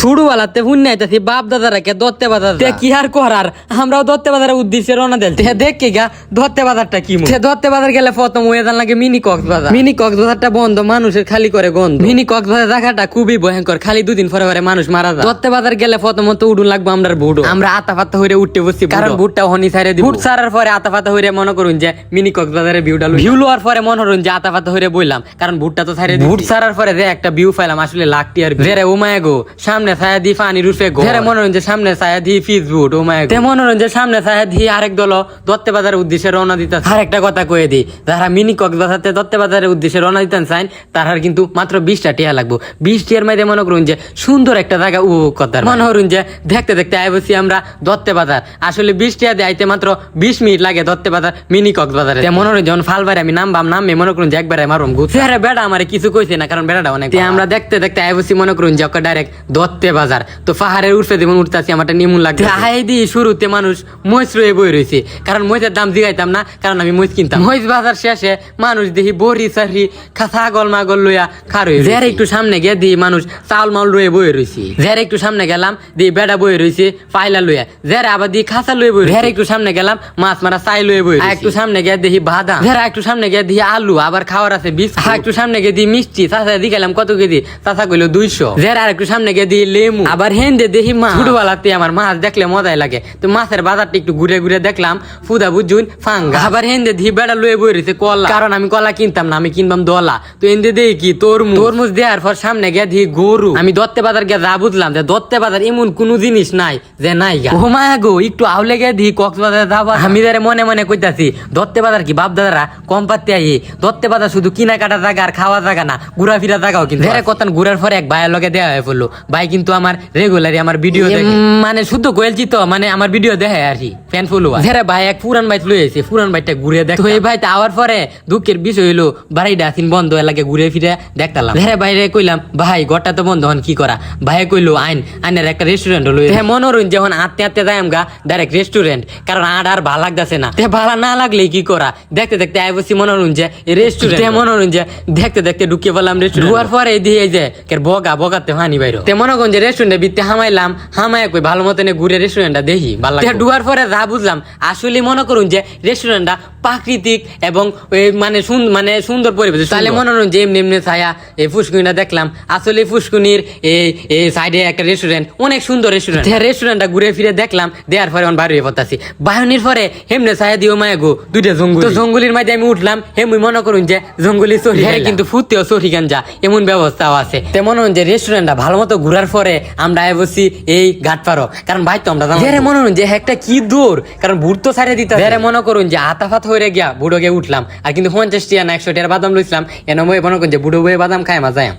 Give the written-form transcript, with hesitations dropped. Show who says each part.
Speaker 1: ছোটবেলাতে পুণ্য আইতাছি বাপ দাদারা কে দত্তে বাজার কি আর করার আমরাও দত্তে বাজারের উদ্দেশ্যে রওনা দিল দেখে গা দত্তে বাজারটা কি দত্তে বাজার গেলে প্রথম ওয়েদার লাগে মিনি কক্সবাজার। মিনি কক্সবাজারটা বন্ধ, মানুষের খালি করে গন্ধ। মিনি কক্সবাজার জায়গাটা খুবই ভয়ঙ্কর, খালি দুদিন পরে পরে মানুষ মারা যায়। দত্তে বাজার গেলে প্রথমত উডুন লাগবে আমরা বুড়ো, আমরা আতা পাতা হইরে উঠতে বসছি, কারণ বুটটা হনি সাইরে দিব। বুট সারার পরে আতা পাতা হইরে মনে করুন যে মিনি কক্সবাজারের ভিউটা ভিউ লওয়ার পরে মনে করুন যে আতা পাতা হইরে বইলাম, কারণ বুটটা তো সাইরে বুট সারার পরে যে একটা ভিউ পাইলাম আসলে লাখটি আর জেরে ওমায় গো সামনে ছায়া দি পানি রুফে গো জেরে মনোরঞ্জন সামনে ছায়া দি ফেসবুক ওমায় তে মনোরঞ্জন সামনে ছায়া দি আরেক দল দত্তে বাজারের উদ্দেশ্যে রওনা দিতেছে। আর একটা কথা কয়ে দি, যারা মিনি কক্সবাজারতে দত্তে বাজারের উদ্দেশ্যে রওনা দিতেন চান তার কিন্তু মাত্র 20টা টিয়া লাগবো। 20 টিয়ার মধ্যে মনে করুন যে সুন্দর একটা জায়গা উপভোগ করতে মনে করুন যে দেখতে দেখতে আইবছি আমরা দত্তে বাজার। আসলে 20 টিয়া দিয়ে আইতে মাত্র 20 মিনিট লাগে দত্তে বাজার মিনি কক্সবাজারে। মনোরঞ্জন ফালবারে আমি নামবাম নামে মনে করুন যে একবারে মারুম ঘুরছে। আরে বেড়া আমার কিছু কইছে না, কারণ বেড়াটা অনেক। আমরা দেখতে দেখতে আইবছি মনে করুন যে ডাইরেক্ট দত্তে বাজার। তো পাহাড়ের উঠতে যেমন উঠতেছি আমারটা নিমুন লাগছে। হাই দি শুরুতে মানুষ মহিষ রয়ে বই রয়েছে, কারণ মহিষের দাম জিগাইতাম না, কারণ আমি মহিষ কিনতাম। মহিষ বাজার শেষে মানুষ দেখি বড়ি চারি ছাগল মাগল লইয়া খার হয়ে যার একটু সামনে গিয়ে দি মানুষ চাউল মাউল রয়ে বই রয়েছে। যার একটু সামনে গেলাম দি বেড়া বই রয়েছে পাইলা লইয়া, যারা আবার দি খাসা লয়ে বই। যার একটু সামনে গেলাম মাছ মারা চাই লয়ে বই। একটু সামনে গিয়ে দেখি বাদাম, যারা একটু সামনে গিয়ে দি আলু আবার খাওয়ার আছে বিষ। একটু সামনে গিয়ে দি মিষ্টি, চাচা দি গেলাম কত কেজি, চাচা কইলো 200। যারা আর একটু সামনে গিয়ে দি লেমু, আবার হেন্দে দেখি মাছ। ছোটবেলাতে আমার মাছ দেখলে মজাই লাগে, তো মাছের বাজারটা একটু ঘুরে ঘুরে দেখলাম ফুদা বুঝুন ফাঙ্গা। আবার হেন্দে দি বেড়া লয়ে বই রয়েছে কলা, কারণ আমি কলা কিনতাম না, আমি কিনবাম দলা। তো হেন্দে দেখি কি তরমুজ দেওয়ার পর সামনে গিয়ে দি গরু। আমি দত্তে বাজার গিয়ে যা বুঝলাম যে দত্তে বাজার এমন কোনো জিনিস নাই যে নাই গা। ও মায়া গো একটু আউলে গিয়ে দি কক্সবাজার যাবা। আমি যারা মনে মনে কইতাছি দত্তে বাজার কি বাপ দাদারা কম পাতে আই, দত্তে বাজার শুধু কিনা কাটা জায়গা আর খাওয়া জায়গা না, ঘুরা ফিরা জায়গাও কিন্তু। কথা ঘুরার পরে এক ভাইয়ের লগে দেওয়া হয়ে পড়লো। ভাই কিন্তু আমার রেগুলারই আমার ভিডিও দেখে, মানে শুদ্ধ কইলছি তো, মানে আমার ভিডিও দেখে আর কি ফ্যান ফলোয়ার। যারা ভাই এক পুরান বাইক লইছে, পুরান বাইকটা ঘুরে দেখ। এই ভাইটা আওয়ার পরে দুঃখের বিষয় হইলো বাড়িটা আসিন বন্ধ এলাকে ঘুরে ফিরে দেখতাম। হ্যাঁ বাইরে কইলাম ভাই ঘরটা তো বন্ধ হন কি করা। ভাই কইলো আইনের একটা রেস্টুরেন্ট হলো। হ্যাঁ মনোরঞ্জন যখন আটতে আটতে যাই আমগা ডাইরেক্ট রেস্টুরেন্ট, কারণ আর ভালো লাগতেছে না। ভালো না লাগলে কি করা, দেখতে দেখতে আইবছি মনোরঞ্জন রেস্টুরেন্ট। মনোরঞ্জন দেখতে দেখতে ঢুকে পড়লাম রেস্টুরেন্ট। ঢুয়ার পরে দিয়ে যে বগাতে হানি বাইর মনোরঞ্জন রেস্টুরেন্টে বিতে হামাইলাম, হামায় কই ভালো মতন ঘুরে রেস্টুরেন্টটা দেখি ভালো লাগে। ঢুয়ার পরে যা বুঝলাম আসলে মনে করুন যে রেস্টুরেন্টটা প্রাকৃতিক এবং মানে সুন্দর পরিবেশ। তাহলে মনোরঞ্জন এমনি এমনি ছায়া এই ফুসকুনিটা দেখলাম, আসলে ফুসকুনির এই সাইডে একটা রেস্টুরেন্ট, অনেক সুন্দর রেস্টুরেন্ট। রেস্টুরেন্টটা ঘুরে ফিরে দেখলাম, দেওয়ার পরে বাইর হয়ে পড়তাছি। বাহিনীর পরে হেমনে ছায়া দিও মায়া গো দুইটা জঙ্গল। তো জঙ্গলির মাঝে আমি উঠলাম, হেমুই মনে করুন যে জঙ্গলি চড়ি, কিন্তু ফুটতেও চড়ি গাঞ্জা এমন ব্যবস্থাও আছে। তেমন যে রেস্টুরেন্টটা ভালো মতো ঘুরার পরে আমরা বসি এই ঘাট পারো, কারণ ভাই তো আমরা মনে করুন যে একটা কি দূর, কারণ বুট তো ছাড়িয়ে দিতে মনে করুন যে হাতা ফাত হয়ে গিয়া বুড়ো গিয়ে উঠলাম। আর কিন্তু 50 টিয়া না 100 টিয়ার বাদাম লইছিলাম, এনে মনে করুন যে বুড়ো বয়ে বাদাম খায় মা যায়।